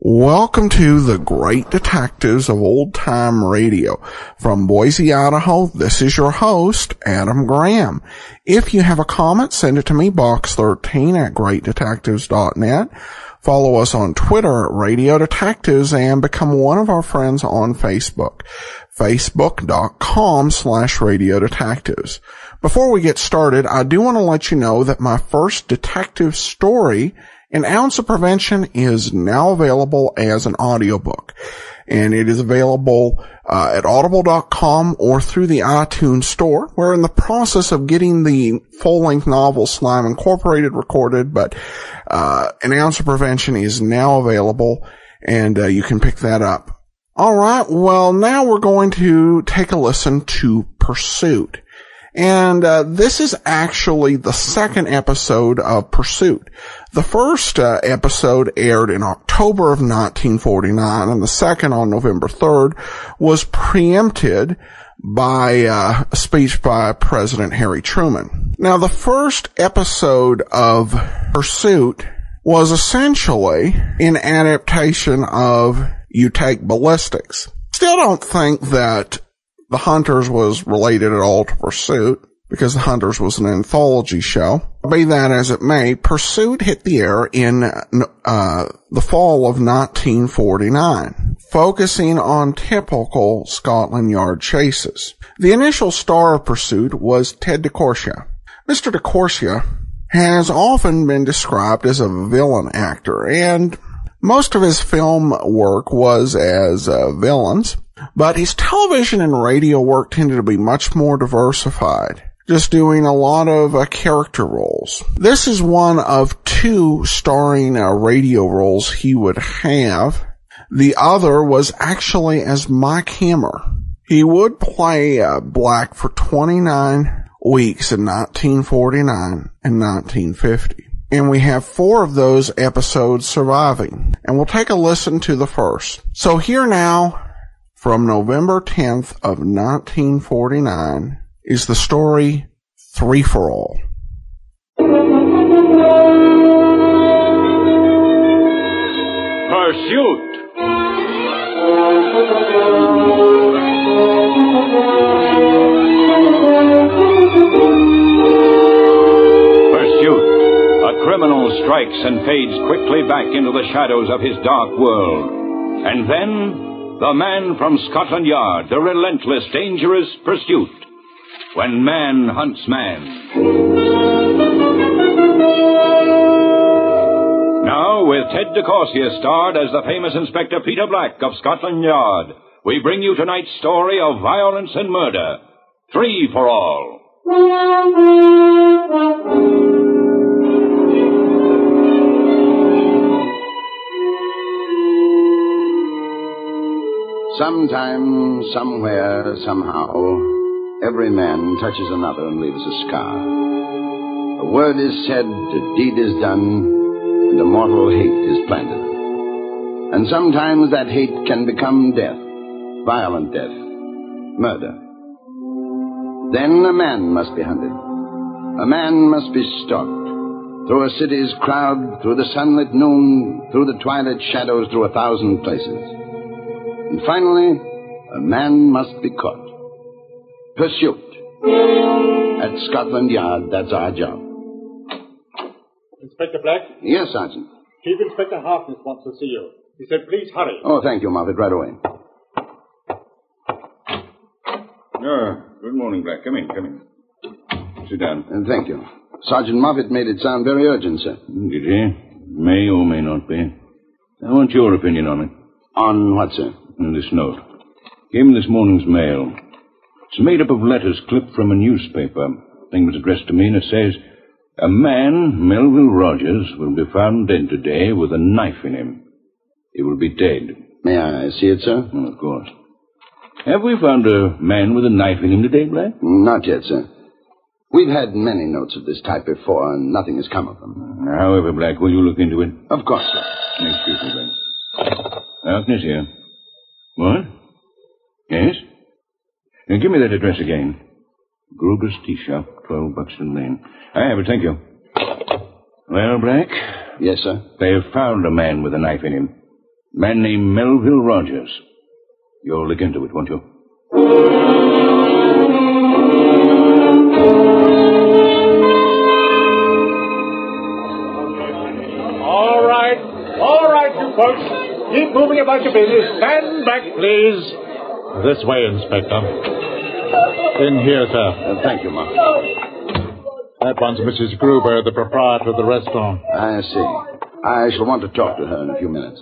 Welcome to the Great Detectives of Old Time Radio. From Boise, Idaho, this is your host, Adam Graham. If you have a comment, send it to me, box13@greatdetectives.net. Follow us on Twitter at Radio Detectives and become one of our friends on Facebook, facebook.com/Radio Detectives. Before we get started, I do want to let you know that my first detective story, An Ounce of Prevention, is now available as an audiobook, and it is available at audible.com or through the iTunes store. We're in the process of getting the full-length novel Slime Incorporated recorded, but An Ounce of Prevention is now available, and you can pick that up. All right, well, now we're going to take a listen to Pursuit. And this is actually the second episode of Pursuit. The first episode aired in October of 1949, and the second on November 3rd was preempted by a speech by President Harry Truman. Now, the first episode of Pursuit was essentially an adaptation of You Take Ballistics. Still don't think that The Hunters was related at all to Pursuit, because The Hunters was an anthology show. Be that as it may, Pursuit hit the air in the fall of 1949, focusing on typical Scotland Yard chases. The initial star of Pursuit was Ted DeCorsia. Mr. DeCorsia has often been described as a villain actor, and most of his film work was as villains. But his television and radio work tended to be much more diversified, just doing a lot of character roles. This is one of two starring radio roles he would have. The other was actually as Mike Hammer. He would play Black for 29 weeks in 1949 and 1950. And we have 4 of those episodes surviving. And we'll take a listen to the first. So here now, from November 10th of 1949, is the story Three for All. Pursuit. Pursuit. A criminal strikes and fades quickly back into the shadows of his dark world. And then the man from Scotland Yard, the relentless, dangerous Pursuit. When man hunts man. Now, with Ted DeCorsia starred as the famous Inspector Peter Black of Scotland Yard, we bring you tonight's story of violence and murder. Three for All. Sometime, somewhere, somehow, every man touches another and leaves a scar. A word is said, a deed is done, and a mortal hate is planted. And sometimes that hate can become death, violent death, murder. Then a man must be hunted. A man must be stalked. Through a city's crowd, through the sunlit noon, through the twilight shadows, through 1,000 places. And finally, a man must be caught. Pursuit. At Scotland Yard, that's our job. Inspector Black? Yes, Sergeant. Chief Inspector Hahn wants to see you. He said, please hurry. Oh, thank you, Moffat. Right away. Good morning, Black. Come in. Sit down. Thank you. Sergeant Moffat made it sound very urgent, sir. Did he? May or may not be. I want your opinion on it. On what, sir? This note. Came in this morning's mail. It's made up of letters clipped from a newspaper. The thing was addressed to me, and it says, a man, Melville Rogers, will be found dead today with a knife in him. He will be dead. May I see it, sir? Of course. Have we found a man with a knife in him today, Black? Not yet, sir. We've had many notes of this type before, and nothing has come of them. However, Black, will you look into it? Of course, sir. Excuse me, Black. Darkness here. What? Yes? Now, give me that address again. Gruber's Tea Shop, 12 Buxton Lane. I have it, thank you. Well, Black? Yes, sir. They have found a man with a knife in him. A man named Melville Rogers. You'll look into it, won't you? All right, you folks. Keep moving about your business. Stand back, please. This way, Inspector. In here, sir. Thank you, Mark. That one's Mrs. Gruber, the proprietor of the restaurant. I see. I shall want to talk to her in a few minutes.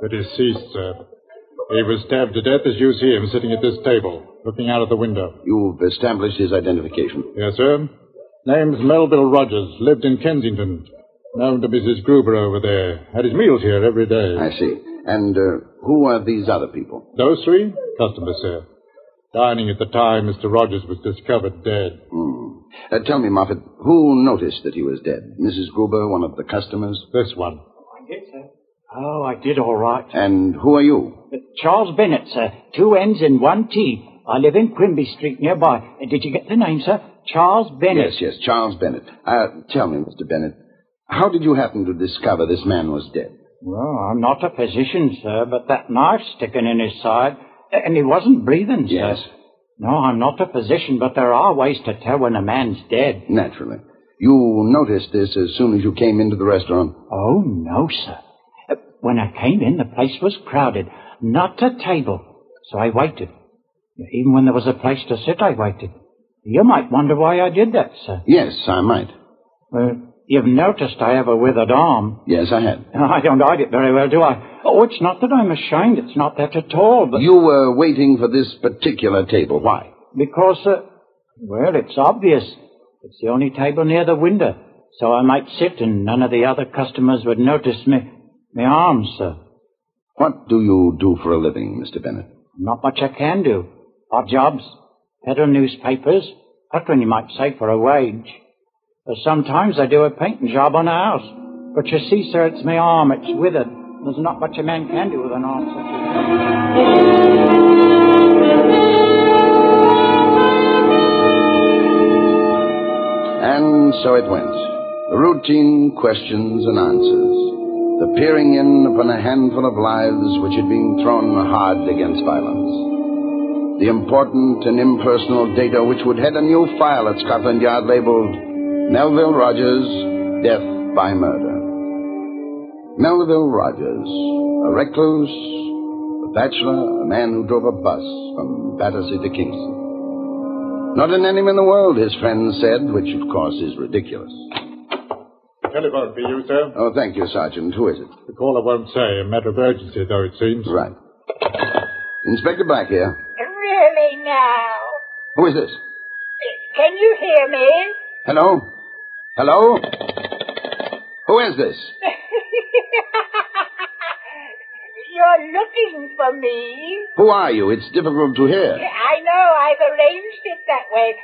The deceased, sir. He was stabbed to death as you see him sitting at this table, looking out of the window. You've established his identification. Yes, sir. Name's Melville Rogers. Lived in Kensington. Known to Mrs. Gruber over there. Had his meals here every day. I see. And who are these other people? Those three? Customers, sir. Dining at the time Mr. Rogers was discovered dead. Tell me, Moffat, who noticed that he was dead? Mrs. Gruber, one of the customers? This one. I did, sir. Oh, I did all right. And who are you? Charles Bennett, sir. 2 N's and 1 T. I live in Quimby Street nearby. Did you get the name, sir? Charles Bennett. Yes, Charles Bennett. Tell me, Mr. Bennett, how did you happen to discover this man was dead? Well, I'm not a physician, sir, but that knife sticking in his side, and he wasn't breathing, sir. Yes. No, I'm not a physician, but there are ways to tell when a man's dead. Naturally. You noticed this as soon as you came into the restaurant? Oh, no, sir. When I came in, the place was crowded. Not a table. So I waited. Even when there was a place to sit, I waited. You might wonder why I did that, sir. Yes, I might. Well, you've noticed I have a withered arm. Yes, I had. I don't hide it very well, do I? Oh, it's not that I'm ashamed. It's not that at all, but... You were waiting for this particular table. Why? Because, well, it's obvious. It's the only table near the window. So I might sit and none of the other customers would notice my arms, sir. What do you do for a living, Mr. Bennett? Not much I can do. Odd jobs. Peddle newspapers. What one you might say for a wage. But sometimes I do a painting job on a house. But you see, sir, it's my arm. It's withered. There's not much a man can do with an arm such as And so it went. The routine questions and answers. The peering in upon a handful of lives which had been thrown hard against violence. The important and impersonal data which would head a new file at Scotland Yard labeled Melville Rogers, Death by Murder. Melville Rogers, a recluse, a bachelor, a man who drove a bus from Battersea to Kingston. Not a name in the world, his friends said, which of course is ridiculous. Telephone for you, sir. Oh, thank you, Sergeant. Who is it? The caller won't say. A matter of urgency, though, it seems. Right. Inspector Black here. Really now? Who is this? Can you hear me? Hello? Hello? Who is this? You're looking for me. Who are you? It's difficult to hear. I know. I've arranged it that way.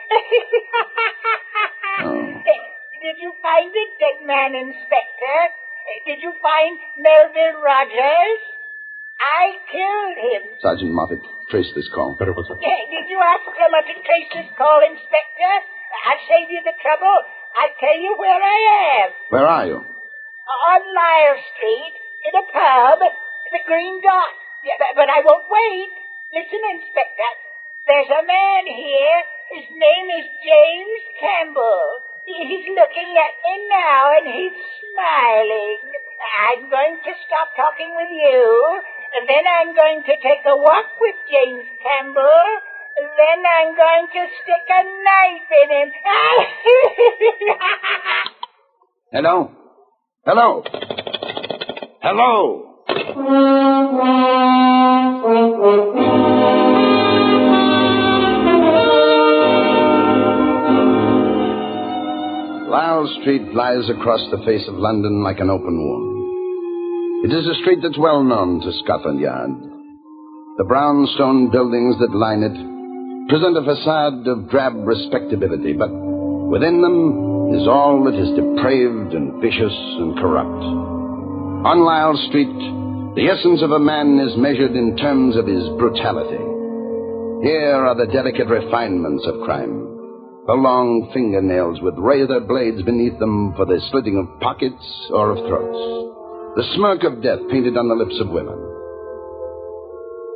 Did you find the dead man, Inspector? Did you find Melville Rogers? I killed him. Sergeant Moffat, trace this call. Very well, sir. Did you ask someone to trace this call, Inspector? I'll save you the trouble. I'll tell you where I am. Where are you? On Lyre Street, in a pub, the Green Dot. Yeah, but I won't wait. Listen, Inspector. There's a man here. His name is James Campbell. He's looking at me now, and he's smiling. I'm going to stop talking with you, and then I'm going to take a walk with James Campbell, then I'm going to stick a knife in him. Hello? Hello? Hello? Lyle Street lies across the face of London like an open wound. It is a street that's well known to Scotland Yard. The brownstone buildings that line it present a facade of drab respectability, but within them is all that is depraved and vicious and corrupt. On Lyle Street, the essence of a man is measured in terms of his brutality. Here are the delicate refinements of crime. The long fingernails with razor blades beneath them for the slitting of pockets or of throats. The smirk of death painted on the lips of women.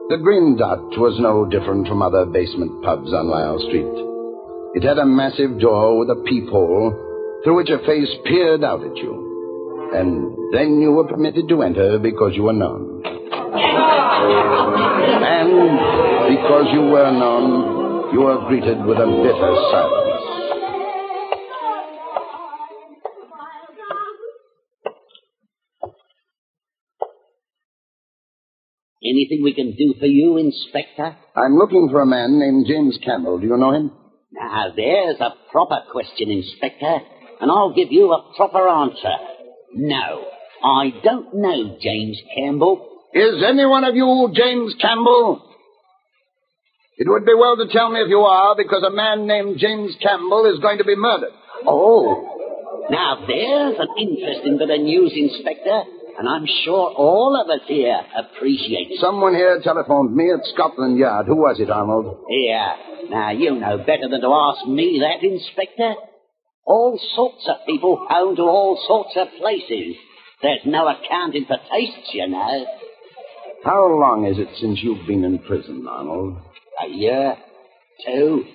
The Green Dot was no different from other basement pubs on Lyle Street. It had a massive door with a peephole through which a face peered out at you. And then you were permitted to enter because you were known. And because you were known, you were greeted with a bitter silence. Anything we can do for you, Inspector? I'm looking for a man named James Campbell. Do you know him? Now, there's a proper question, Inspector, and I'll give you a proper answer. No, I don't know James Campbell. Is any one of you James Campbell? It would be well to tell me if you are, because a man named James Campbell is going to be murdered. Oh, now there's an interesting bit of news, Inspector, and I'm sure all of us here appreciate it. Someone here telephoned me at Scotland Yard. Who was it, Arnold? Here. Now, you know better than to ask me that, Inspector. All sorts of people own to all sorts of places. There's no accounting for tastes, you know. How long is it since you've been in prison, Arnold? A year, 2.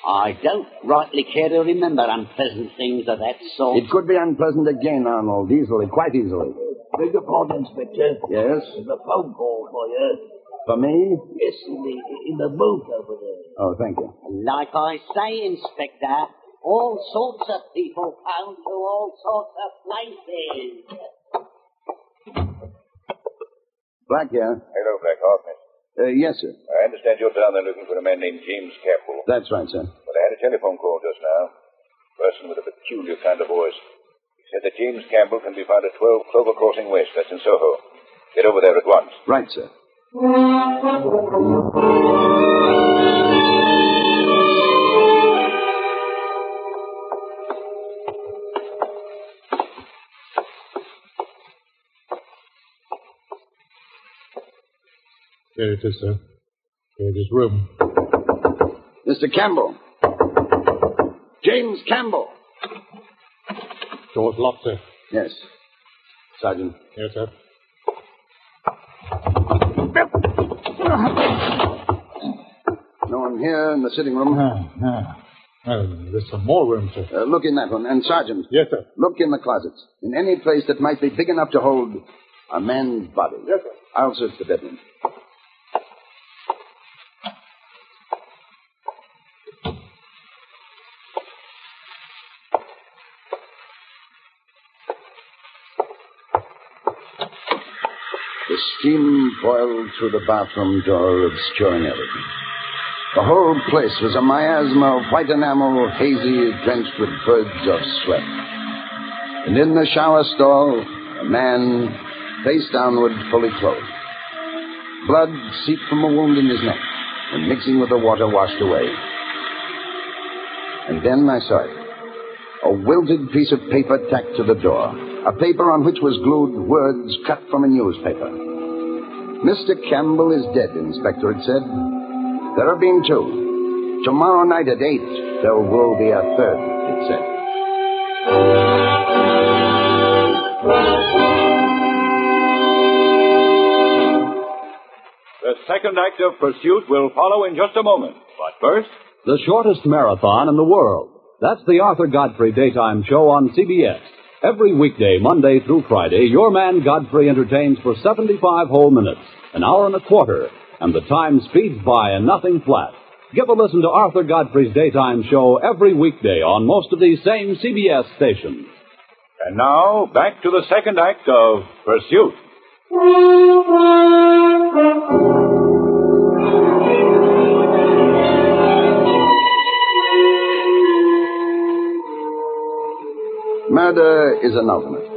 I don't rightly care to remember unpleasant things of that sort. It could be unpleasant again, Arnold, easily, quite easily. Beg your pardon, Inspector. Yes? There's a phone call for you. For me? Yes, in the booth over there. Oh, thank you. Like I say, Inspector, all sorts of people own to all sorts of places. Black here. Hello, Black Hawk. Yes, sir. I understand you're down there looking for a man named James Campbell. That's right, sir. But I had a telephone call just now. A person with a peculiar kind of voice. He said that James Campbell can be found at 12 Clover Crossing West. That's in Soho. Get over there at once. Right, sir. Here it is, sir. Here is his room. Mr. Campbell. James Campbell. Door's locked, sir. Yes. Sergeant. Yes, sir. No one here in the sitting room? Oh, there's some more room, sir. Look in that one. And, Sergeant. Yes, sir. Look in the closets. In any place that might be big enough to hold a man's body. Yes, sir. I'll search the bedroom. The steam boiled through the bathroom door, obscuring everything. The whole place was a miasma of white enamel, hazy, drenched with birds of sweat. And in the shower stall, a man, face downward, fully clothed. Blood seeped from a wound in his neck, and mixing with the water, washed away. And then I saw it. A wilted piece of paper tacked to the door. A paper on which was glued words cut from a newspaper. Mr. Campbell is dead, Inspector, it said. There have been 2. Tomorrow night at 8, there will be a 3rd, it said. The second act of Pursuit will follow in just a moment. But first... The shortest marathon in the world. That's the Arthur Godfrey Daytime Show on CBS. Every weekday, Monday through Friday, your man Godfrey entertains for 75 whole minutes, an hour and a quarter, and the time speeds by and nothing flat. Give a listen to Arthur Godfrey's Daytime Show every weekday on most of these same CBS stations. And now, back to the second act of Pursuit. Murder is an ultimate,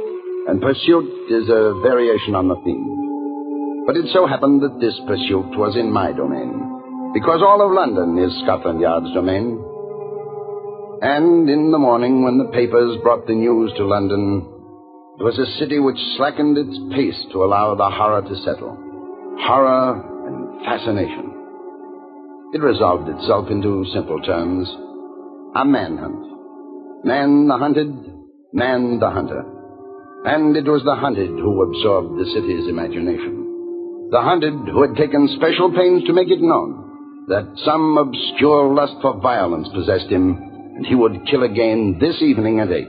and pursuit is a variation on the theme. But it so happened that this pursuit was in my domain, because all of London is Scotland Yard's domain. And in the morning, when the papers brought the news to London, it was a city which slackened its pace to allow the horror to settle. Horror and fascination. It resolved itself into simple terms. A manhunt. Man the hunted, man the hunter. And it was the hunted who absorbed the city's imagination. The hunted who had taken special pains to make it known that some obscure lust for violence possessed him, and he would kill again this evening at 8.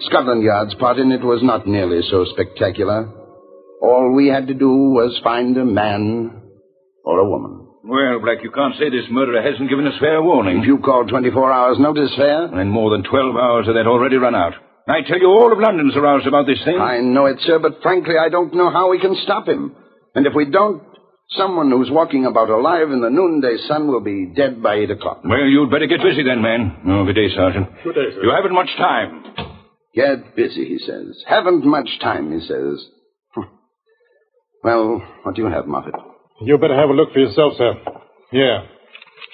Scotland Yard's part in it was not nearly so spectacular. All we had to do was find a man or a woman. Well, Black, you can't say this murderer hasn't given us fair warning. If you call 24 hours notice fair? And more than 12 hours of that already run out. I tell you, all of London's aroused about this thing. I know it, sir, but frankly, I don't know how we can stop him. And if we don't, someone who's walking about alive in the noonday sun will be dead by 8 o'clock. Well, you'd better get busy then, man. Oh, good day, Sergeant. Good day, sir. You haven't much time. Get busy, he says. Haven't much time, he says. Well, what do you have, Moffat? You better have a look for yourself, sir. Here.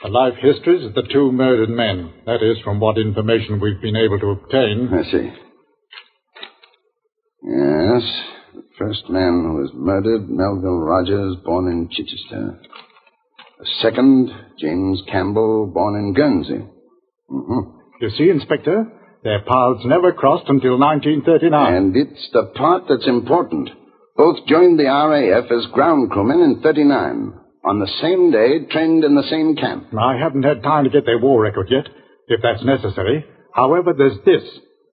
The life histories of the 2 murdered men. That is, from what information we've been able to obtain. I see. Yes. The first man who was murdered, Melville Rogers, born in Chichester. The second, James Campbell, born in Guernsey. Mm-hmm. You see, Inspector, their paths never crossed until 1939. And it's the part that's important. Both joined the RAF as ground crewmen in 39. On the same day, trained in the same camp. I haven't had time to get their war record yet, if that's necessary. However, there's this.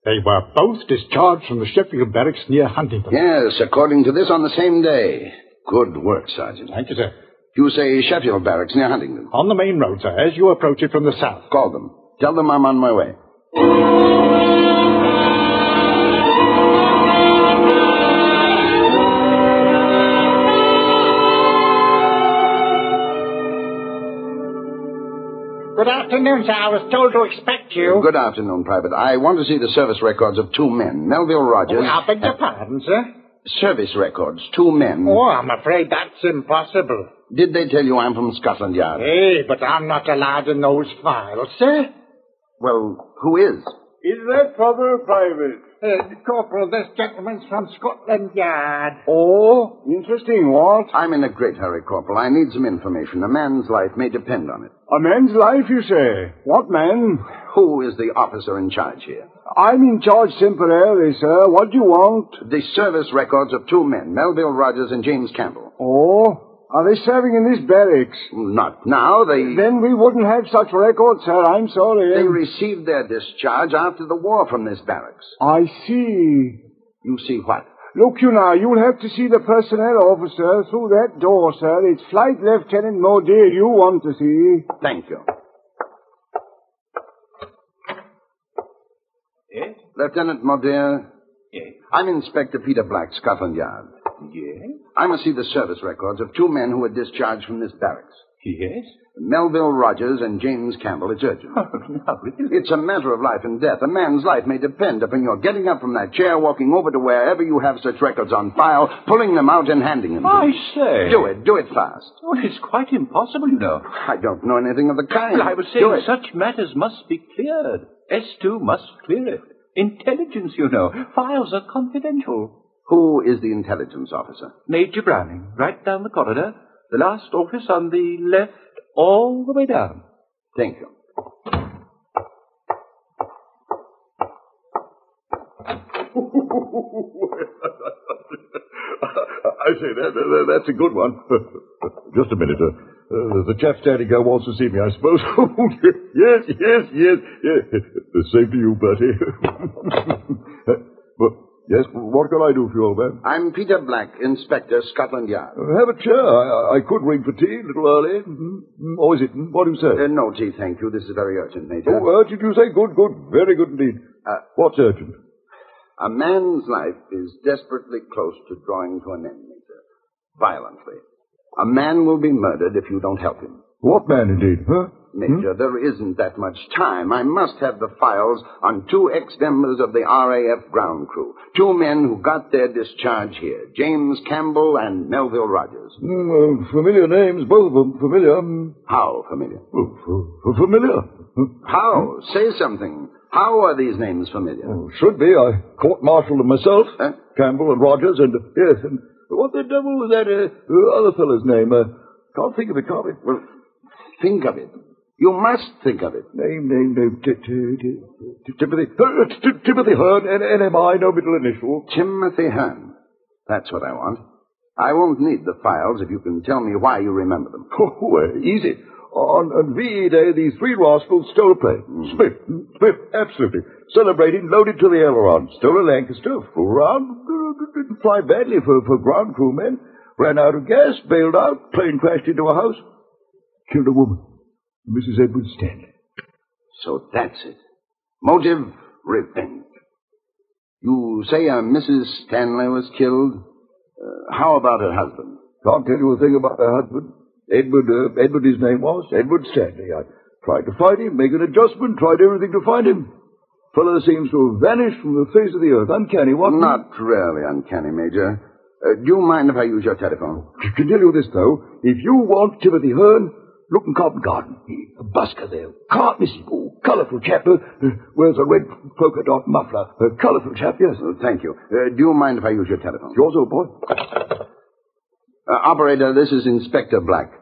They were both discharged from the Sheffield barracks near Huntingdon. Yes, according to this, on the same day. Good work, Sergeant. Thank you, sir. You say Sheffield barracks near Huntingdon? On the main road, sir, as you approach it from the south. Call them. Tell them I'm on my way. Good afternoon, sir. I was told to expect you. Good afternoon, Private. I want to see the service records of 2 men. Melville Rogers... I beg your pardon, sir? Service records, 2 men. Oh, I'm afraid that's impossible. Did they tell you I'm from Scotland Yard? Hey, but I'm not allowed in those files, sir. Well, who is? Is that proper, Private? Corporal, this gentleman's from Scotland Yard. Oh, interesting, what? I'm in a great hurry, Corporal. I need some information. A man's life may depend on it. A man's life, you say? What man? Who is the officer in charge here? I'm in charge temporarily, sir. What do you want? The service records of 2 men, Melville Rogers and James Campbell. Oh? Are they serving in this barracks? Not now. Then we wouldn't have such records, sir. I'm sorry. They received their discharge after the war from this barracks. I see. You see what? Look, you now, you'll have to see the personnel officer through that door, sir. It's Flight Lieutenant Mordeer you want to see. Thank you. Yes? Lieutenant Mordeer? Yes. I'm Inspector Peter Black, Scotland Yard. Yes? I must see the service records of 2 men who were discharged from this barracks. Yes? Melville Rogers and James Campbell. It's urgent. Oh, no, really? It's a matter of life and death. A man's life may depend upon your getting up from that chair, walking over to wherever you have such records on file, pulling them out and handing them to I me. say. Do it fast. Well, it's quite impossible, you know. I don't know anything of the kind. Well, I was Do saying it. such matters must be cleared. S2 must clear it. Intelligence, you know. Files are confidential. Who is the intelligence officer? Major Browning, right down the corridor. The last office on the left, all the way down. Thank you. I say, that's a good one. Just a minute. The chap standing there wants to see me, I suppose. yes. Same to you, Bertie. But, yes, what can I do for you, old man? I'm Peter Black, Inspector, Scotland Yard. Have a chair. I could ring for tea a little early. Or is it? What do you say? No tea, thank you. This is very urgent, Major. Oh, urgent, you say? Good. Very good indeed. What's urgent? A man's life is desperately close to drawing to an end, Major. Violently. A man will be murdered if you don't help him. What man, indeed, huh? Major, there isn't that much time. I must have the files on 2 ex-members of the RAF ground crew. 2 men who got their discharge here. James Campbell and Melville Rogers. Familiar names, both of them. Familiar. How familiar? Familiar. How? Say something. How are these names familiar? Should be. I court-martialed them myself. Campbell and Rogers and... Yes, and what the devil was that other fellow's name? Can't think of it, can't we? Well, think of it. You must think of it. Name. Timothy Hahn, NMI, no middle initial. Timothy Hahn. That's what I want. I won't need the files if you can tell me why you remember them. Easy. On VE Day, these 3 rascals stole a plane. Swift, absolutely. Celebrating, loaded to the aileron. Stole a Lancaster, flew around, didn't fly badly for ground crew men. Ran out of gas, bailed out, plane crashed into a house. Killed a woman, Mrs. Edward Stanley. So that's it. Motive, revenge. You say a Mrs. Stanley was killed? How about her husband? Can't tell you a thing about her husband. Edward his name was, Edward Stanley. I tried to find him, make an adjustment, tried everything to find him. Fellow seems to have vanished from the face of the earth. Uncanny, wasn't it? Not really uncanny, Major. Do you mind if I use your telephone? I can tell you this, though. If you want Timothy Hahn, look in Covent Garden. A busker there. Can't miss him. Oh, colourful chap. Wears a red polka dot muffler. A colourful chap, yes. Thank you. Do you mind if I use your telephone? Yours, old boy. Operator, this is Inspector Black.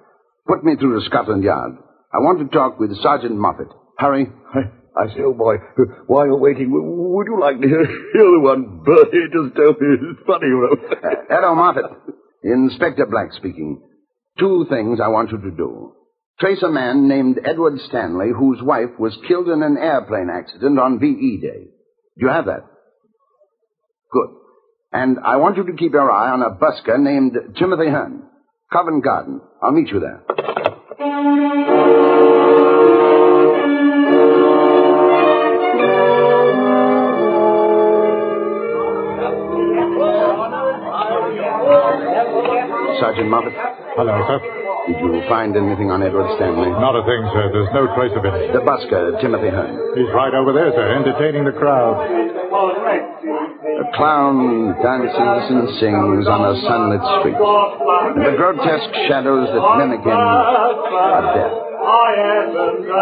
Put me through to Scotland Yard. I want to talk with Sergeant Moffat. Hurry. I say, old boy, while you're waiting, would you like to hear the one Bertie just told me? It's funny, you know. Hello, Moffat. Inspector Black speaking. 2 things I want you to do. Trace a man named Edward Stanley whose wife was killed in an airplane accident on VE Day. Do you have that? Good. And I want you to keep your eye on a busker named Timothy Hahn. Covent Garden. I'll meet you there. Sergeant Moffat. Hello, sir. Did you find anything on Edward Stanley? Not a thing, sir. There's no trace of it. The busker, Timothy Hahn. He's right over there, sir, entertaining the crowd. A clown dances and sings on a sunlit street. And the grotesque shadows that mimic him are death.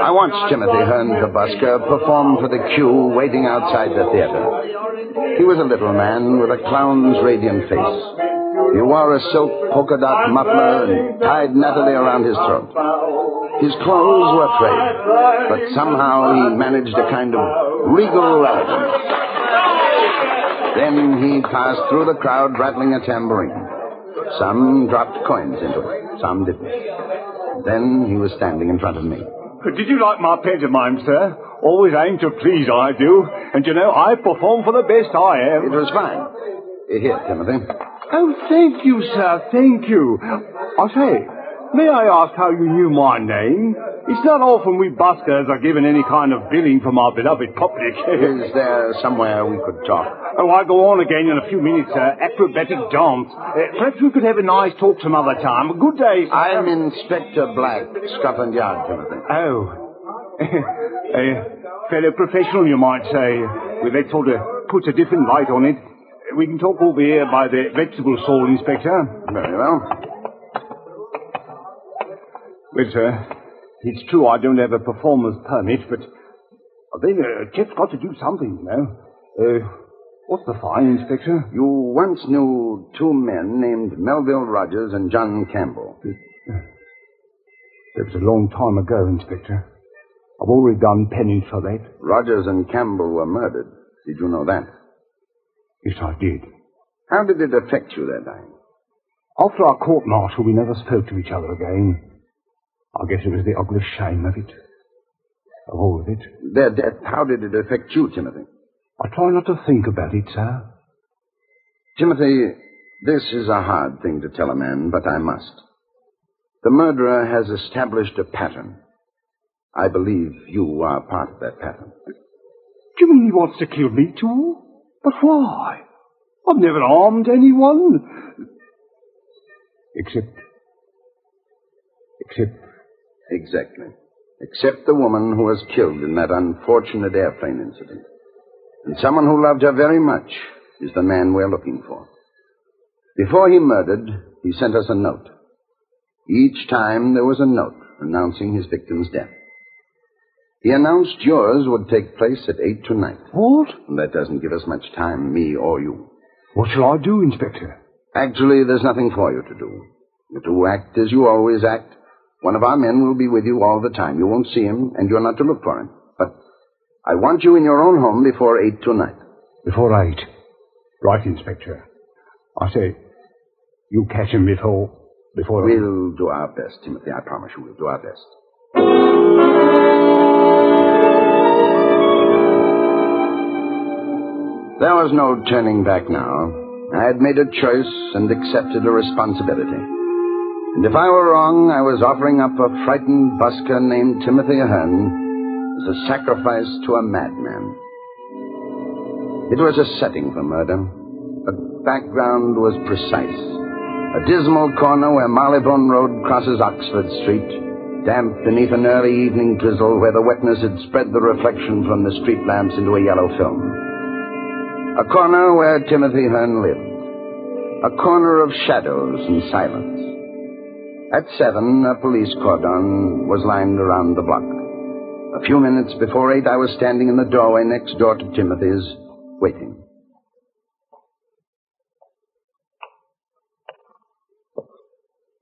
I watched Timothy Hahn, the busker, perform for the queue waiting outside the theater. He was a little man with a clown's radiant face. He wore a silk polka dot muffler and tied nattily around his throat. His clothes were frayed, but somehow he managed a kind of regal elegance. Then he passed through the crowd rattling a tambourine. Some dropped coins into it, some didn't. Then he was standing in front of me. Did you like my pantomime, sir? Always aim to please, I do. And you know, I perform for the best I am. It was fine. Here, Timothy. Oh, thank you, sir, thank you. I say, may I ask how you knew my name? It's not often we buskers are given any kind of billing from our beloved public. Is there somewhere we could talk? Oh, I'll go on again in a few minutes, sir. Acrobatic dance. Perhaps we could have a nice talk some other time. Good day, sir. I'm Inspector Black, Scotland Yard, Timothy. Oh. A fellow professional, you might say. Well, that sort of puts a different light on it. We can talk over here by the vegetable stall, Inspector. Very well. Well, sir, it's true I don't have a performer's permit, but then a chap's got to do something, you know. What's the fine, Inspector? You once knew 2 men named Melville Rogers and John Campbell. That was a long time ago, Inspector. I've already done penance for that. Rogers and Campbell were murdered. Did you know that? Yes, I did. How did it affect you, their dying? After our court-martial, we never spoke to each other again. I guess it was the ugly shame of it. Of all of it. Their death, how did it affect you, Timothy? I try not to think about it, sir. Timothy, this is a hard thing to tell a man, but I must. The murderer has established a pattern. I believe you are part of that pattern. Do you mean he wants to kill me too? But why? I've never harmed anyone. Except... Exactly. except the woman who was killed in that unfortunate airplane incident. And someone who loved her very much is the man we're looking for. Before he murdered, he sent us a note. Each time there was a note announcing his victim's death. He announced yours would take place at 8 tonight. What? And that doesn't give us much time, me or you. What shall I do, Inspector? Actually, there's nothing for you to do. You're to act as you always act. One of our men will be with you all the time. You won't see him, and you're not to look for him. But I want you in your own home before 8 tonight. Before 8? Right, Inspector. I say, you catch him before... We'll do our best, Timothy. I promise you we'll do our best. There was no turning back now. I had made a choice and accepted a responsibility. And if I were wrong, I was offering up a frightened busker named Timothy Hahn as a sacrifice to a madman. It was a setting for murder. The background was precise. A dismal corner where Marylebone Road crosses Oxford Street, damp beneath an early evening drizzle where the wetness had spread the reflection from the street lamps into a yellow film. A corner where Timothy Hahn lived. A corner of shadows and silence. At 7, a police cordon was lined around the block. A few minutes before 8, I was standing in the doorway next door to Timothy's, waiting.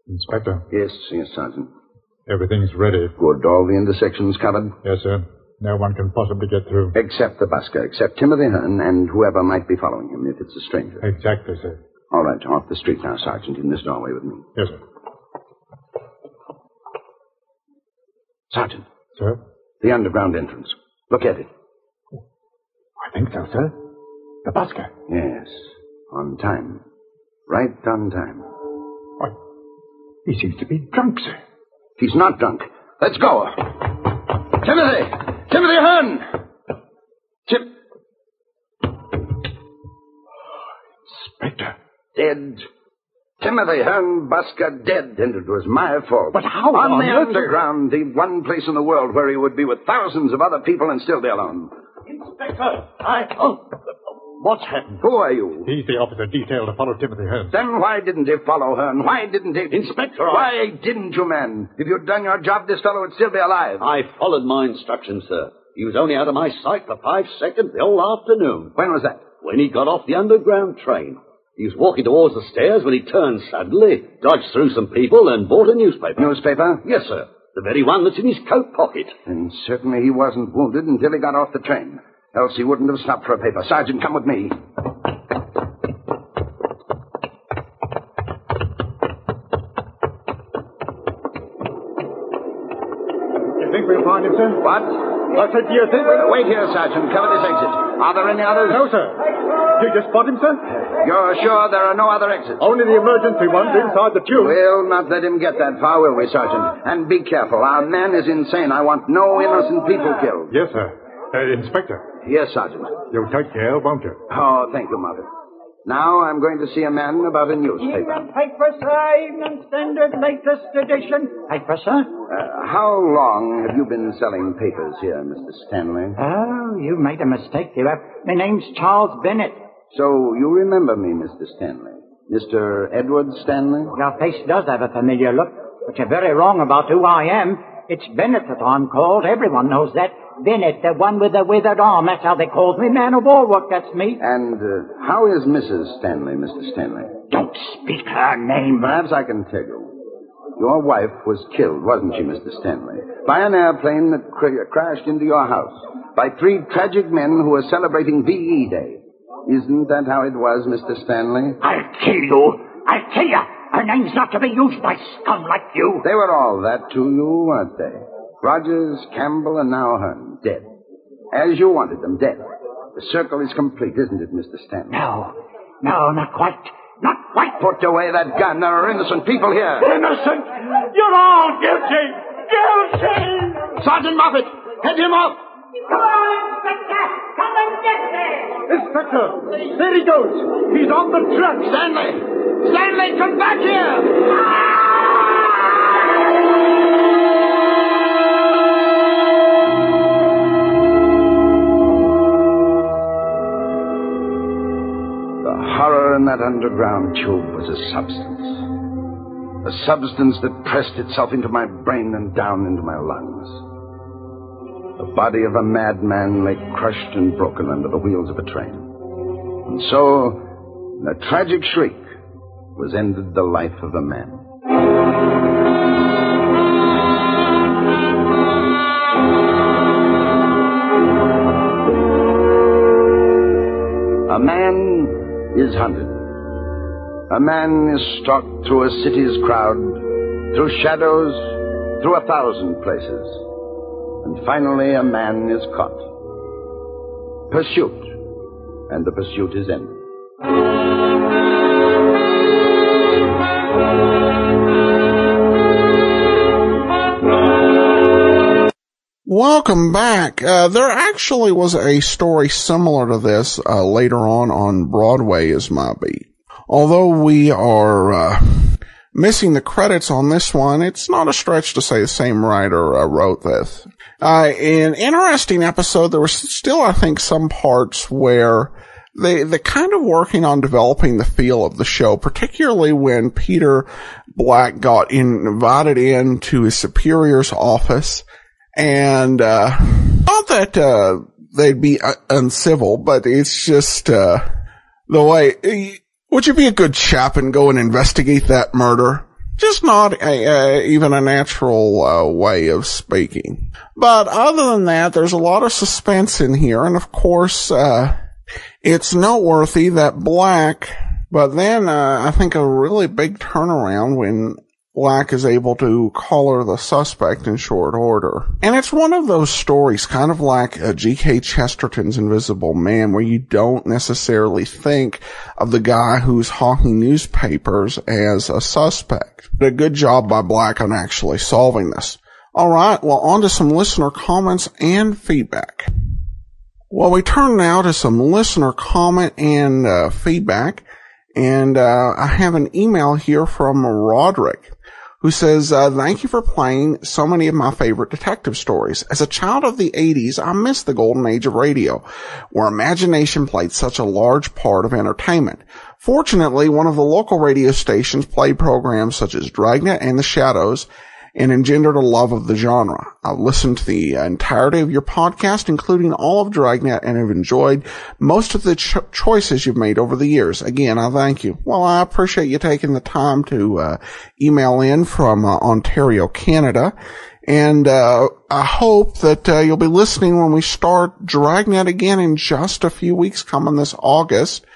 Inspector. Yes, Sergeant. Everything's ready. Good. All the intersections covered? Yes, sir. No one can possibly get through. Except the busker, except Timothy Hahn and whoever might be following him, if it's a stranger. Exactly, sir. All right, off the street now, Sergeant, in this doorway with me. Yes, sir. Sergeant. Sir? The underground entrance. Look at it. I think so, sir. The busker. Yes. On time. Right on time. Why, he seems to be drunk, sir. He's not drunk. Let's go. Timothy! Timothy Hahn! Inspector. Dead. Timothy Hahn, busker, dead, and it was my fault. But how on the earth, underground, the one place in the world where he would be with thousands of other people and still be alone. Inspector, what's happened? Who are you? He's the officer detailed to follow Timothy Hahn. Then why didn't he follow Hahn? Why didn't he... Inspector, Why didn't you, man? If you'd done your job, this fellow would still be alive. I followed my instructions, sir. He was only out of my sight for 5 seconds the whole afternoon. When was that? When he got off the underground train. He was walking towards the stairs when he turned suddenly, dodged through some people, and bought a newspaper. Newspaper? Yes, sir. The very one that's in his coat pocket. And certainly he wasn't wounded until he got off the train. Else he wouldn't have stopped for a paper. Sergeant, come with me. You think we'll find him, sir? What? I said, do you think we'll... Wait here, Sergeant. Cover this exit. Are there any others? No, sir. Did you just spot him, sir? You're sure there are no other exits? Only the emergency ones inside the tube. We'll not let him get that far, will we, Sergeant? And be careful. Our man is insane. I want no innocent people killed. Yes, sir. Inspector. Yes, Sergeant. You'll take care, won't you? Oh, thank you, Mother. Now I'm going to see a man about a newspaper. Evening paper, sir. Evening Standard, latest edition. Paper, sir? How long have you been selling papers here, Mr. Stanley? Oh, you made a mistake. You have. My name's Charles Bennett. So you remember me, Mr. Stanley? Mr. Edward Stanley? Your face does have a familiar look, but you're very wrong about who I am. It's Bennett that I'm called. Everyone knows that. Bennett, the one with the withered arm. That's how they called me. Man of war work, that's me. And how is Mrs. Stanley, Mr. Stanley? Don't speak her name. Perhaps I can tell you. Your wife was killed, wasn't she, Mr. Stanley? By an airplane that crashed into your house. By 3 tragic men who were celebrating VE Day. Isn't that how it was, Mr. Stanley? I'll kill you. I'll kill you. Her name's not to be used by scum like you. They were all that to you, weren't they? Rogers, Campbell, and now Hahn, dead. As you wanted them, dead. The circle is complete, isn't it, Mr. Stanley? No, not quite. Not quite. Put away that gun. There are innocent people here. Innocent? You're all guilty. Guilty! Sergeant Moffat, head him off. Come on, Inspector. Come and get me. Inspector, there he goes. He's on the track. Stanley! Stanley, come back here! that underground tube was a substance that pressed itself into my brain and down into my lungs. The body of a madman lay crushed and broken under the wheels of a train. And so, in a tragic shriek, was ended the life of a man. A man is hunted. A man is stalked through a city's crowd, through shadows, through 1,000 places. And finally, a man is caught. Pursuit. And the pursuit is ended. Welcome back. There actually was a story similar to this later on Broadway is My Beat. Although we are missing the credits on this one, it's not a stretch to say the same writer wrote this. An interesting episode. There was still, I think, some parts where they're kind of working on developing the feel of the show, particularly when Peter Black got invited into his superior's office. And, not that, they'd be uncivil, but it's just, the way, would you be a good chap and go and investigate that murder? Just not even a natural, way of speaking. But other than that, there's a lot of suspense in here. And of course, it's noteworthy that Black, but then, I think a really big turnaround when Black is able to collar the suspect in short order. And it's one of those stories, kind of like G.K. Chesterton's Invisible Man, where you don't necessarily think of the guy who's hawking newspapers as a suspect. But a good job by Black on actually solving this. Alright, well, on to some listener comments and feedback. Well, we turn now to some listener comment and feedback. And I have an email here from Roderick, who says, thank you for playing so many of my favorite detective stories. As a child of the 80s, I miss the golden age of radio, where imagination played such a large part of entertainment. Fortunately, one of the local radio stations played programs such as Dragnet and The Shadows, and engendered a love of the genre. I've listened to the entirety of your podcast, including all of Dragnet, and have enjoyed most of the choices you've made over the years. Again, I thank you. Well, I appreciate you taking the time to email in from Ontario, Canada. And I hope that you'll be listening when we start Dragnet again in just a few weeks coming this August.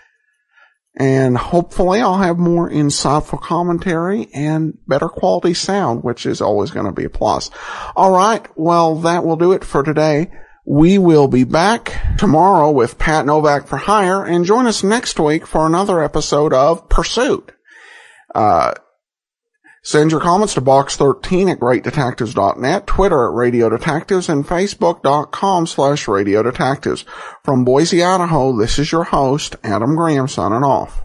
And hopefully I'll have more insightful commentary and better quality sound, which is always going to be a plus. All right. Well, that will do it for today. We will be back tomorrow with Pat Novak for Hire, and join us next week for another episode of Pursuit. Send your comments to box13@greatdetectives.net, Twitter @Radio Detectives, and Facebook.com/Radio Detectives. From Boise, Idaho, this is your host, Adam Graham, signing off.